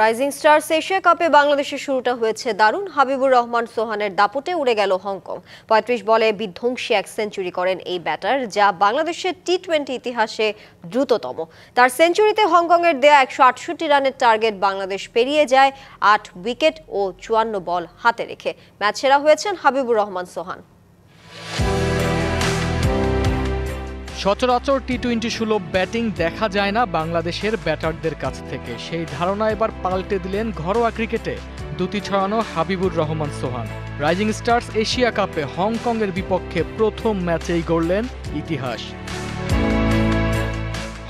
Rising stars Asia কাপে বাংলাদেশের শুরুটা হয়েছে দারুণ। হাবিবুর রহমান সোহানের দাপটে উড়ে গেল হংকং। ৩৫ বলে বিধ্বংসী এক সেঞ্চুরি করেন এই ব্যাটার, যা বাংলাদেশের টি-20 ইতিহাসে দ্রুততম। তার সেঞ্চুরিতে হংকংয়ের দেয়া ১৬৮ রানের টার্গেট বাংলাদেশ পেরিয়ে যায় ৮ উইকেট ও ৫৪ বল হাতে রেখে। ম্যাচ সেরা হয়েছেন হাবিবুর রহমান সোহান। সচরাচর টি-20 সুলভ ব্যাটিং দেখা যায় না বাংলাদেশের ব্যাটারদের কাছ থেকে। সেই ধারণা এবার পাল্টে দিলেন ঘরোয়া ক্রিকেটে দুটি ছড়ানো হাবিবুর রহমান সোহান। রাইজিং স্টারস এশিয়া কাপে হংকংয়ের বিপক্ষে প্রথম ম্যাচেই গড়লেন ইতিহাস।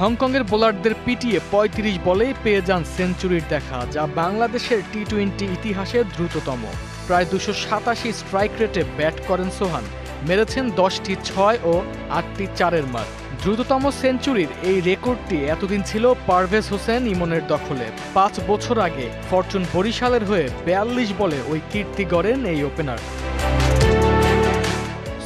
হংকংয়ের বোলারদের পিটিয়ে ৩৫ বলেই পেয়ে যান সেঞ্চুরির দেখা, যা বাংলাদেশের টি-20 ইতিহাসে দ্রুততম। প্রায় ২৮৭ স্ট্রাইক রেটে ব্যাট করেন সোহান। মেরেছেন ১০টি ৬ ও ৮টি ৪-এর মার। দ্রুততম সেঞ্চুরির এই রেকর্ডটি এতদিন ছিল পারভেজ হোসেন ইমনের দখলে। ৫ বছর আগে ফরচুন বরিশালের হয়ে ৪২ বলে ওই কীর্তি গড়েন এই ওপেনার।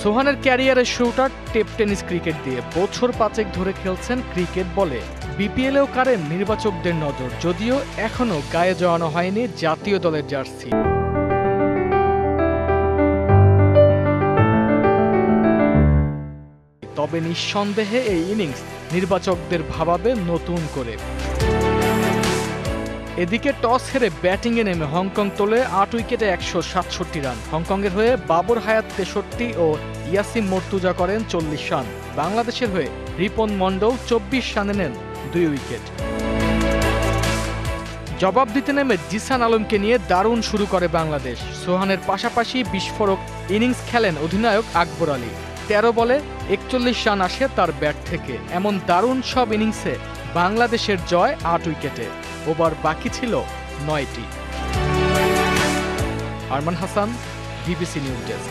সোহানের ক্যারিয়ারের শুরুটা টেপ টেনিস ক্রিকেট দিয়ে। বছর ৫ ধরে খেলছেন ক্রিকেট বলে। বিপিএলেও কাড়েন নির্বাচকদের নজর, যদিও এখনও গায়ে জড়ানো হয়নি জাতীয় দলের জার্সি। তবে নিঃসন্দেহে এই ইনিংস নির্বাচকদের ভাবাবে নতুন করে। এদিকে টস হেরে ব্যাটিংয়ে নেমে হংকং তোলে ৮ উইকেটে ১৬৭ রান। হংকংয়ের হয়ে বাবর হায়াত ৬৩ ও ইয়াসিন মর্তুজা করেন ৪০ রান। বাংলাদেশের হয়ে রিপন মন্ডল ২৪ রানে নেন ২ উইকেট। জবাব দিতে নেমে জিসান আলমকে নিয়ে দারুণ শুরু করে বাংলাদেশ। সোহানের পাশাপাশি বিস্ফোরক ইনিংস খেলেন অধিনায়ক আকবর আলী। ১৩ বলে ৪১ রান আসে তার ব্যাট থেকে। এমন দারুণ সব ইনিংসে বাংলাদেশের জয় ৮ উইকেটে। ওভার বাকি ছিল ৯টি। Arman Hasan, BBC news desk.